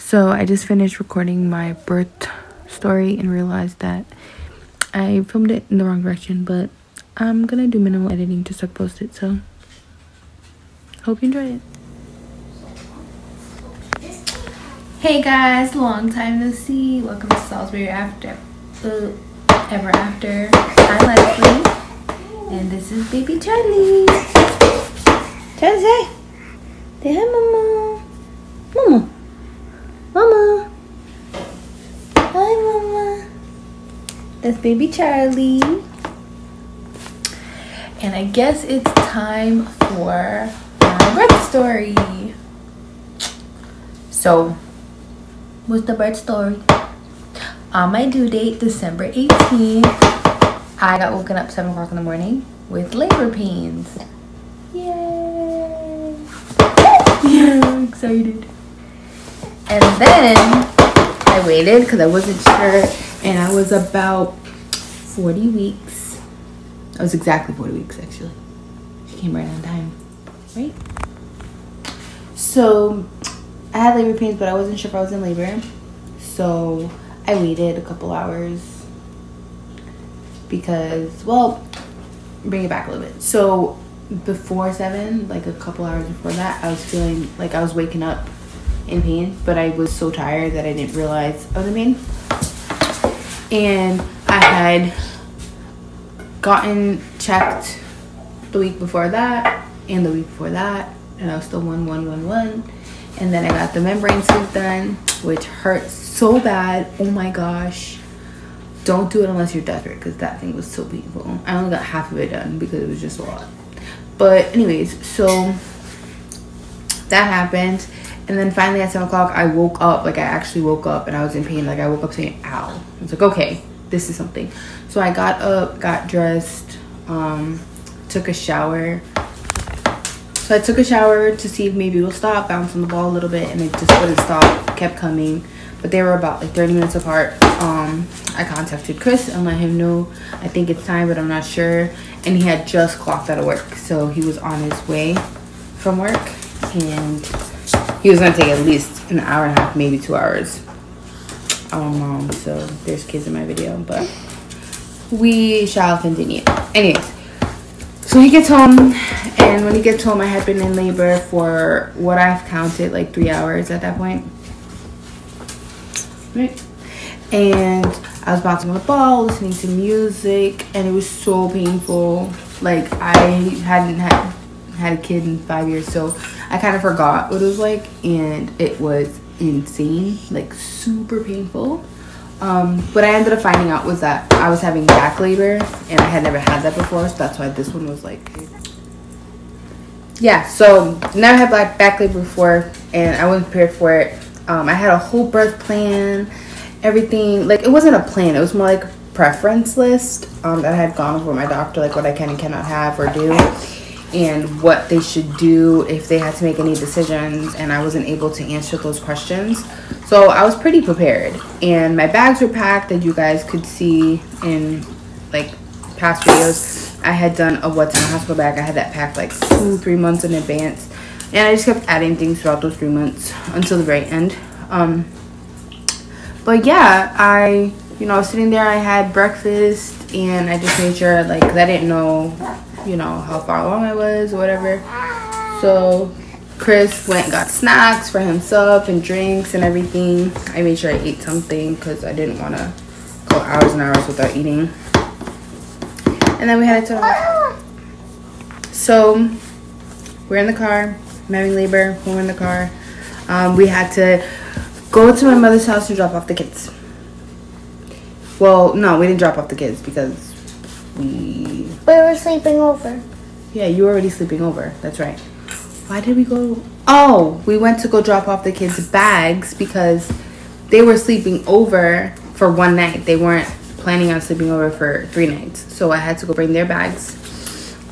So I just finished recording my birth story and realized that I filmed it in the wrong direction, but I'm gonna do minimal editing to start post it, so hope you enjoy it. Hey guys, long time no see. Welcome to Salisbury Ever After. I'm Leslie, and this is baby Charlie. Charlie, say hi, mama. Mama. Mama. Hi, mama. That's baby Charlie. And I guess it's time for my birth story. So, what's the birth story? On my due date, December 18th, I got woken up 7 o'clock in the morning with labor pains. Yay! Yeah, I'm excited. And then I waited because I wasn't sure, and I was about 40 weeks. I was exactly 40 weeks, actually. She came right on time, right? So I had labor pains, but I wasn't sure if I was in labor. So I waited a couple hours because, well, bring it back a little bit. So before 7, like a couple hours before that, I was feeling like I was waking up in pain, but I was so tired that I didn't realize I was in pain. And I had gotten checked the week before that and the week before that, and I was still 1. And then I got the membrane scoop done, which hurt so bad. Oh my gosh. Don't do it unless you're desperate, because that thing was so painful. I only got half of it done because it was just a lot. But anyways, so that happened. And then finally at 7 o'clock, I woke up. Like, I actually woke up and I was in pain. Like, I woke up saying, ow. I was like, okay, this is something. So I got up, got dressed, took a shower. So I took a shower to see if maybe it will stop, bounced on the ball a little bit, and it just wouldn't stop, kept coming. But they were about like 30 minutes apart. I contacted Chris and let him know I think it's time, but I'm not sure. And he had just clocked out of work, so he was on his way from work, and he was gonna take at least an hour and a half, maybe 2 hours. So there's kids in my video, but we shall continue. Anyways, so he gets home, and when he gets home, I had been in labor for what I've counted like 3 hours at that point. Right? And I was bouncing on the ball, listening to music, and it was so painful. Like, I hadn't had a kid in 5 years, so I kind of forgot what it was like, and it was insane, like super painful. What I ended up finding out was that I was having back labor, and I had never had that before, so that's why this one was like, yeah. So never had back labor before, and I wasn't prepared for it. I had a whole birth plan, everything. Like, it wasn't a plan, it was more like a preference list that I had gone over with my doctor, like what I can and cannot have or do, and what they should do if they had to make any decisions, and I wasn't able to answer those questions. So I was pretty prepared, and my bags were packed, as you guys could see in like past videos. I had done a what's in the hospital bag. I had that packed like 2-3 months in advance, and I just kept adding things throughout those 3 months until the very end. But yeah, I was sitting there, I had breakfast, and I just made sure, like, 'cause I didn't know how far along I was or whatever. So Chris went and got snacks for himself and drinks and everything. I made sure I ate something because I didn't want to go hours and hours without eating. And then we headed to the hospital. So we're in the car, I'm having labor, we're in the car. We had to go to my mother's house to drop off the kids. Well, no, we didn't drop off the kids because we were sleeping over. Yeah, you were already sleeping over. That's right. Why did we go? Oh, we went to go drop off the kids' bags because they were sleeping over for 1 night. They weren't planning on sleeping over for 3 nights. So I had to go bring their bags.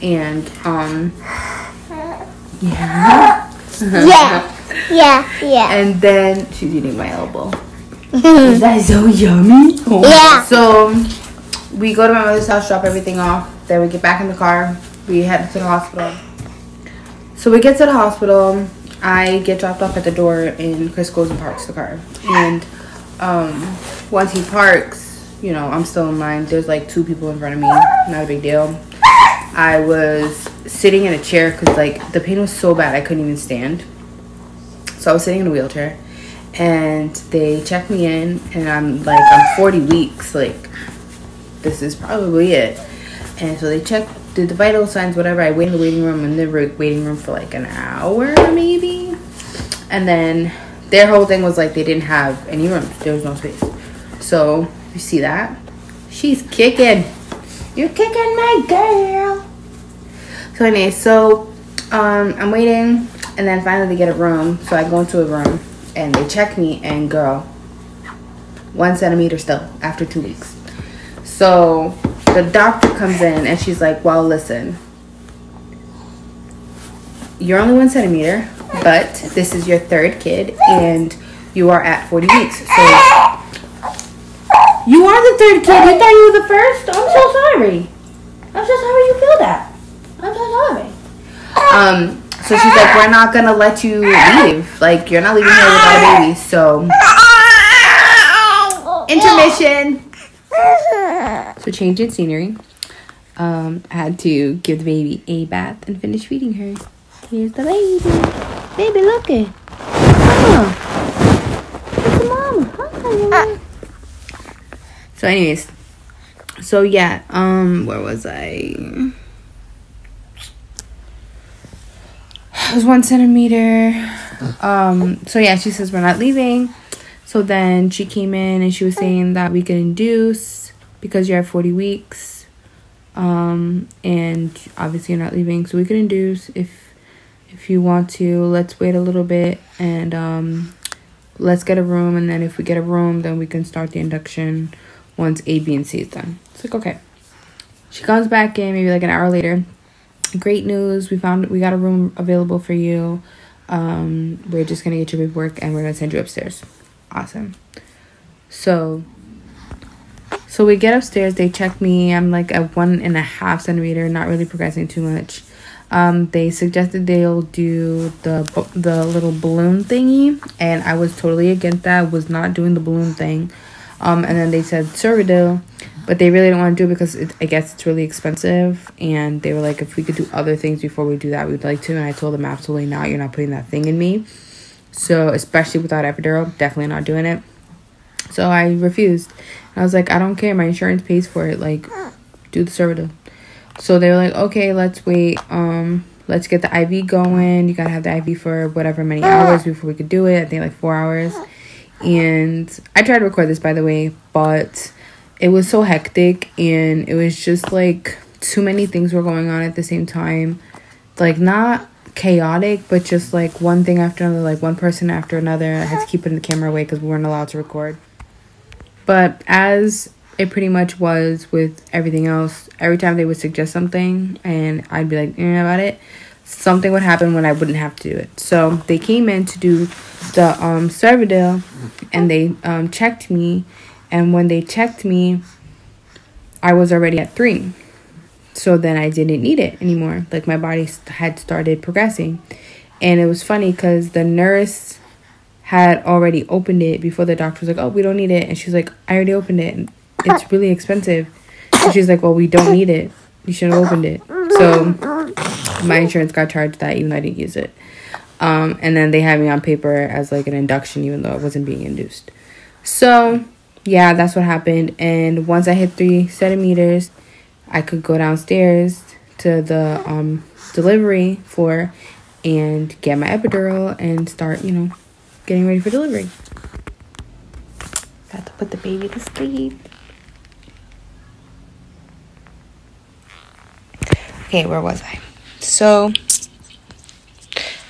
And, yeah. Yeah. And then she's eating my elbow. Is that so yummy? Oh. Yeah. So we go to my mother's house, drop everything off. Then we get back in the car. We head to the hospital. So we get to the hospital. I get dropped off at the door and Chris goes and parks the car. And once he parks, you know, I'm still in line. There's like 2 people in front of me. Not a big deal. I was sitting in a chair because like the pain was so bad I couldn't even stand. So I was sitting in a wheelchair. And they checked me in, and I'm 40 weeks. Like, this is probably it. And so they did the vital signs, whatever. I waited in the waiting room, in the waiting room for like an hour, maybe. And then their whole thing was like they didn't have any rooms. There was no space. So you see that? She's kicking. You're kicking my girl. So anyway, I'm waiting, and then finally they get a room. So I go into a room. And they check me, and girl, 1 centimeter still after 2 weeks. So the doctor comes in, and she's like, well, listen, you're only 1 centimeter, but this is your 3rd kid, and you are at 40 weeks. So you are the 3rd kid. You thought you were the 1st? I'm so sorry. I'm so sorry you feel that. I'm so sorry. So she's like, we're not going to let you leave. Like, you're not leaving here without a baby. So, intermission. So, change in scenery. I had to give the baby a bath and finish feeding her. Here's the baby. Baby, look it. It's a mom. Hi. So, anyways. So, yeah. Where was I? It was 1 centimeter. So yeah, she says we're not leaving. So then she came in and she was saying that we can induce because you're at 40 weeks. And obviously you're not leaving, so we can induce if you want to. Let's wait a little bit and let's get a room, and then if we get a room, then we can start the induction once A, B, and C is done. It's like, okay. She comes back in maybe like an hour later. Great news, we got a room available for you. We're just gonna get your paperwork and we're gonna send you upstairs. Awesome. So we get upstairs, they check me. I'm like at 1.5 centimeter, not really progressing too much. They suggested they'll do the little balloon thingy, and I was totally against that. Was not doing the balloon thing. And then they said Cervidil, but they really don't want to do it because I guess it's really expensive. And they were like, if we could do other things before we do that, we'd like to. And I told them, absolutely not. You're not putting that thing in me. So, especially without epidural, definitely not doing it. So, I refused. And I was like, I don't care. My insurance pays for it. Like, do the Cervidil. So, they were like, okay, let's wait. Let's get the IV going. You got to have the IV for whatever many hours before we could do it. I think like 4 hours. And I tried to record this, by the way, but it was so hectic, and it was just like too many things were going on at the same time. Like, not chaotic, but just like one thing after another, like one person after another. I had to keep putting the camera away because we weren't allowed to record. But as it pretty much was with everything else, every time they would suggest something and I'd be like, about it, something would happen when I wouldn't have to do it. So they came in to do the Cervidil, and they checked me, and when they checked me, I was already at 3. So then I didn't need it anymore. Like, my body had started progressing. And it was funny because the nurse had already opened it before the doctor was like, oh, we don't need it. And she's like, I already opened it, and it's really expensive. And she's like, well, we don't need it. You should have opened it. So my insurance got charged that even though I didn't use it. And then they had me on paper as like an induction, even though I wasn't being induced. So yeah, that's what happened. And once I hit 3 centimeters, I could go downstairs to the delivery floor and get my epidural and start, getting ready for delivery. Got to put the baby to sleep. Okay, where was I? So,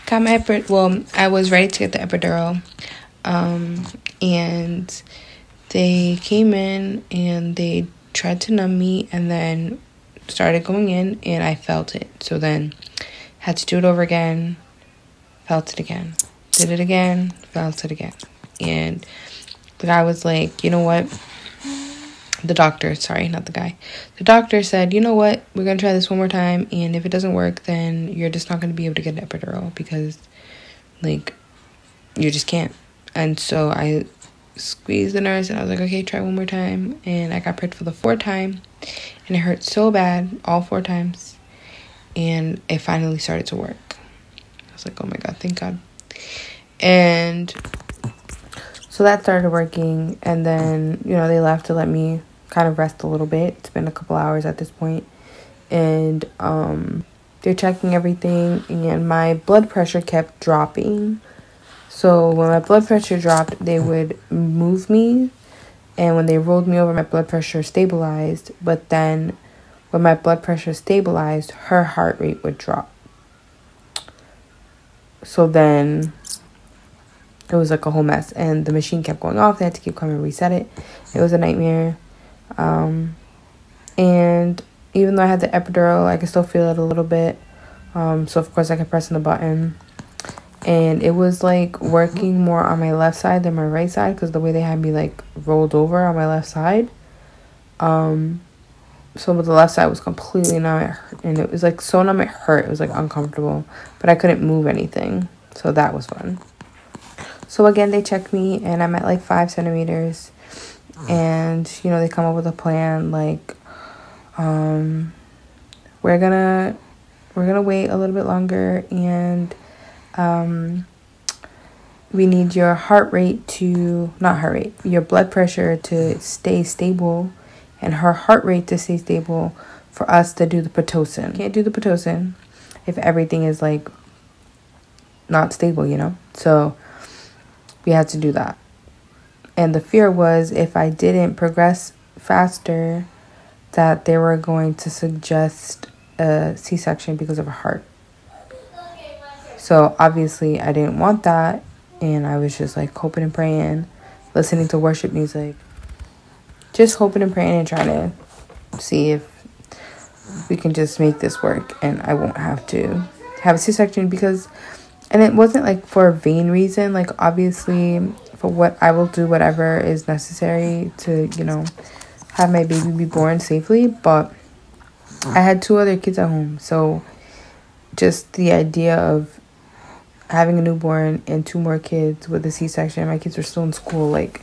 got my I was ready to get the epidural. And they came in and they tried to numb me and then started going in, and I felt it. So then had to do it over again, felt it again, did it again, felt it again. And the guy was like, you know what? The doctor said, you know what? We're going to try this one more time. And if it doesn't work, then you're just not going to be able to get an epidural because Like, you just can't. And so I squeezed the nurse and I was like, okay, try one more time. And I got pricked for the 4th time, and it hurt so bad all 4 times, and it finally started to work. I was like, oh my god, thank god. And so that started working, and then, you know, they left to let me kind of rest a little bit. It's been a couple hours at this point, and they're checking everything, and my blood pressure kept dropping. So when my blood pressure dropped, they would move me, and when they rolled me over, my blood pressure stabilized. But then when my blood pressure stabilized, her heart rate would drop. So then it was like a whole mess, and the machine kept going off. They had to keep coming and reset it. It was a nightmare. And even though I had the epidural, I could still feel it a little bit. So of course I kept pressing the button, and it was like working more on my left side than my right side, because the way they had me like rolled over on my left side. So the left side was completely numb, and it was like so numb it hurt. It was like uncomfortable, but I couldn't move anything, so that was fun. So again, they checked me, and I'm at like 5 centimeters, and you know, they come up with a plan like, we're gonna wait a little bit longer, and we need your your blood pressure to stay stable, and her heart rate to stay stable, for us to do the Pitocin. Can't do the Pitocin if everything is like not stable, you know? So we had to do that. And the fear was, if I didn't progress faster, that they were going to suggest a C-section because of her heart. So obviously I didn't want that, and I was just like hoping and praying, listening to worship music, just hoping and praying and trying to see if we can just make this work and I won't have to have a C-section. Because, and it wasn't like for a vain reason, like obviously for what I will do whatever is necessary to, you know, have my baby be born safely. But I had 2 other kids at home, so just the idea of having a newborn and 2 more kids with a C-section, my kids were still in school, like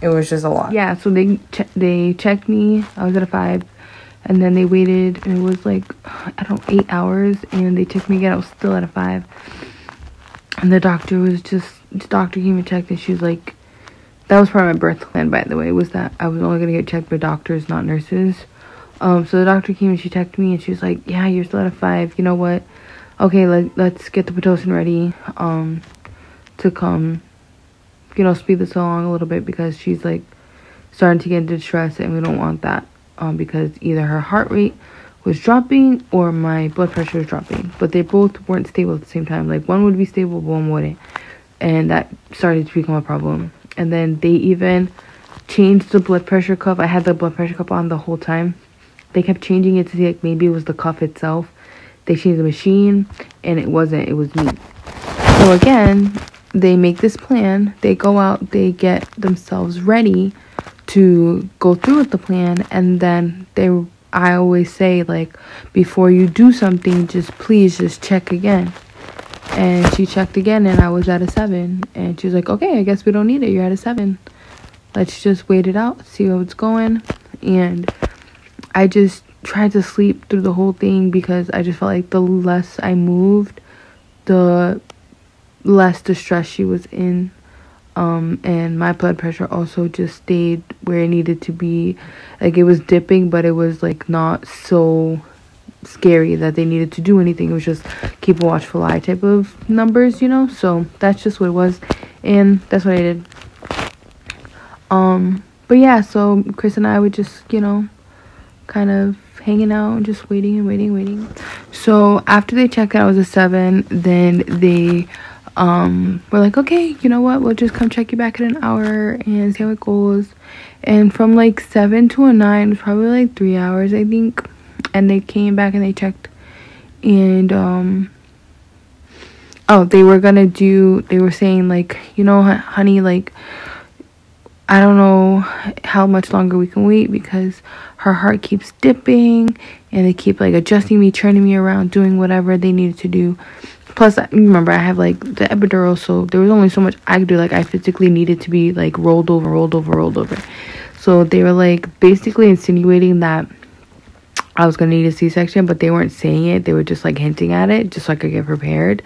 it was just a lot. Yeah, so they checked me. I was at a 5, and then they waited, and it was like, I don't know, 8 hours, and they checked me again. I was still at a 5, and the doctor came and checked, and she was like, that was part of my birth plan, by the way, was that I was only gonna get checked by doctors, not nurses. So the doctor came and she checked me, and she was like, yeah, you're still at a 5. You know what? Okay, let's get the Pitocin ready to come, you know, speed this along a little bit, because she's like starting to get into distress, and we don't want that, because either her heart rate was dropping or my blood pressure was dropping, but they both weren't stable at the same time. Like one would be stable, one wouldn't, and that started to become a problem. And then they even changed the blood pressure cuff. I had the blood pressure cuff on the whole time. They kept changing it to see like maybe it was the cuff itself. They changed the machine, and it wasn't. It was me. So again, they make this plan. They go out. They get themselves ready to go through with the plan. And then I always say, like, before you do something, please check again. And she checked again, and I was at a 7. And she was like, okay, I guess we don't need it. You're at a 7. Let's just wait it out, see how it's going. And I just tried to sleep through the whole thing, because I just felt like the less I moved, the less distress she was in. And my blood pressure also just stayed where it needed to be. Like, it was dipping, but it was like not so scary that they needed to do anything. It was just keep a watchful eye type of numbers, you know. So that's just what it was, and that's what I did. But yeah, so Chris and I would just, you know, kind of hanging out and just waiting. So after they checked out I was a 7, then they were like, okay, you know what, we'll just come check you back in an hour and see how it goes. And from like 7 to a 9 was probably like 3 hours, I think. And they came back and they checked, and they were saying like, you know, honey, like, I don't know how much longer we can wait, because her heart keeps dipping, and they keep like adjusting me, turning me around, doing whatever they needed to do. plus remember I have like the epidural, so there was only so much I could do. Like I physically needed to be like rolled over. So they were like basically insinuating that I was gonna need a C-section, but they weren't saying it. They were just like hinting at it just so I could get prepared.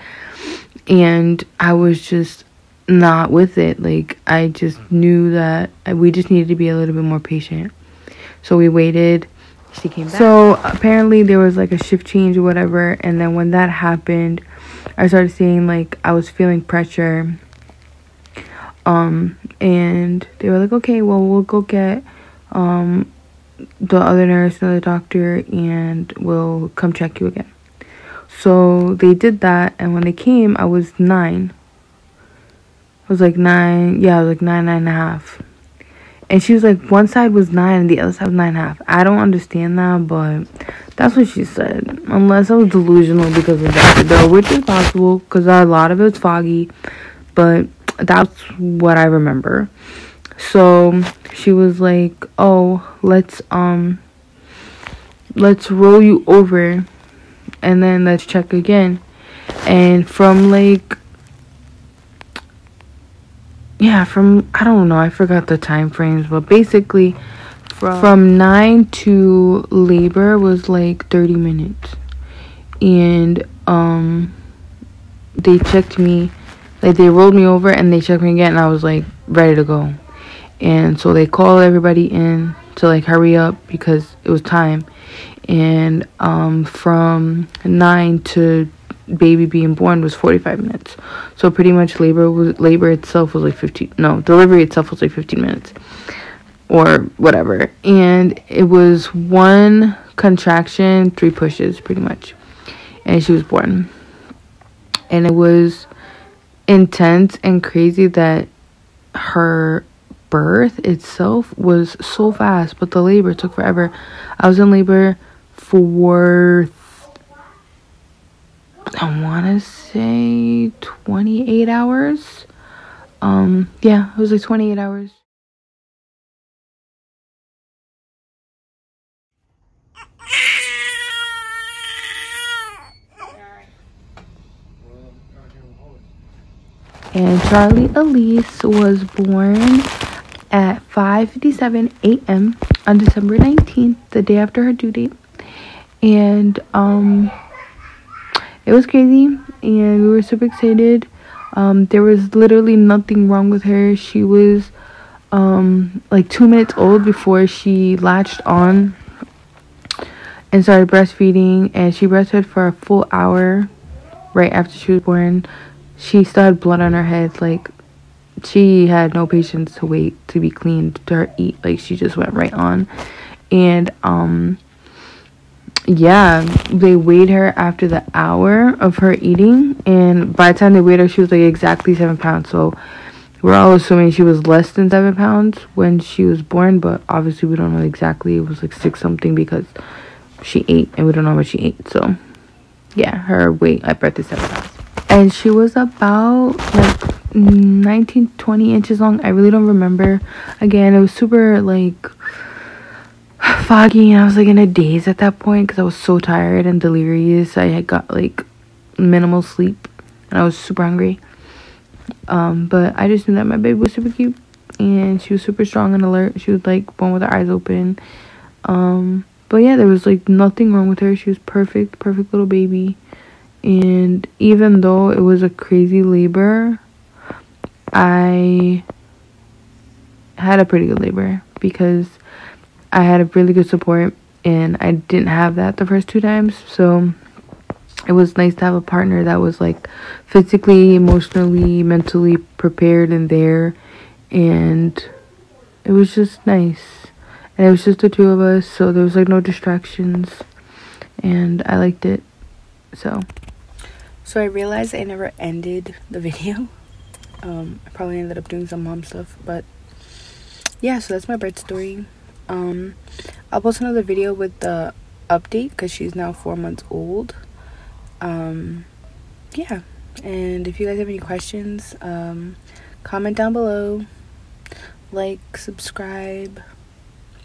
And I was just not with it. Like I just knew that we just needed to be a little bit more patient. So we waited. She came back. So apparently there was like a shift change or whatever, and then when that happened, I started seeing like I was feeling pressure. And they were like, okay, well, we'll go get the other nurse and the doctor, and we'll come check you again. So they did that, and when they came, I was 9. I was like 9. Yeah, I was like 9.5. And she was like, one side was 9 and the other side was 9.5. I don't understand that, but that's what she said. Unless I was delusional because of that, though, which is possible because a lot of it was foggy. But that's what I remember. So she was like, oh, let's roll you over and then let's check again. And from like, yeah, from, I don't know, I forgot the time frames, but basically from 9 to labor was like 30 minutes. And they checked me, like they rolled me over and they checked me again, and I was like ready to go. And so they called everybody in to like hurry up because it was time. And from 9 to baby being born was 45 minutes. So pretty much delivery itself was like 15 minutes or whatever. And it was 1 contraction, 3 pushes pretty much, and she was born. And it was intense and crazy that her birth itself was so fast, but the labor took forever. I was in labor for, I want to say 28 hours. Yeah, it was like 28 hours. And Charlie Elise was born at 5:57 a.m. on December 19th, the day after her due date. And it was crazy, and we were super excited. There was literally nothing wrong with her. She was like 2 minutes old before she latched on and started breastfeeding, and she breastfed for a full hour right after she was born. She still had blood on her head. Like, she had no patience to wait to be cleaned to her eat. Like, she just went right on. And yeah, they weighed her after the hour of her eating, and by the time they weighed her, she was like exactly 7 pounds. So we're all assuming she was less than 7 pounds when she was born, but obviously we don't know exactly. It was like 6 something because she ate, and we don't know how much she ate. So yeah, her weight at birth is 7 pounds. And she was about like 19-20 inches long. I really don't remember. Again, it was super like foggy, and I was like in a daze at that point because I was so tired and delirious. I had got like minimal sleep, and I was super hungry. But I just knew that my baby was super cute, and she was super strong and alert. She was like born with her eyes open. But yeah, there was like nothing wrong with her. She was perfect little baby. And even though it was a crazy labor, I had a pretty good labor because I had a really good support, and I didn't have that the first 2 times. So it was nice to have a partner that was like physically, emotionally, mentally prepared and there. And it was just nice. And it was just the 2 of us, so there was like no distractions, and I liked it. So I realized I never ended the video. I probably ended up doing some mom stuff, but yeah, so that's my birth story. I'll post another video with the update because she's now 4 months old. Yeah, and if you guys have any questions, comment down below, like, subscribe,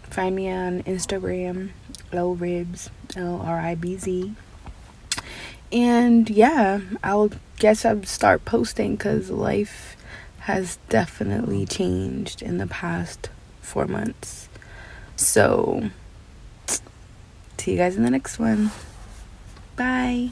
find me on Instagram, LRibz, LRIBZ, And yeah, I'll start posting because life has definitely changed in the past 4 months. So see you guys in the next one. Bye.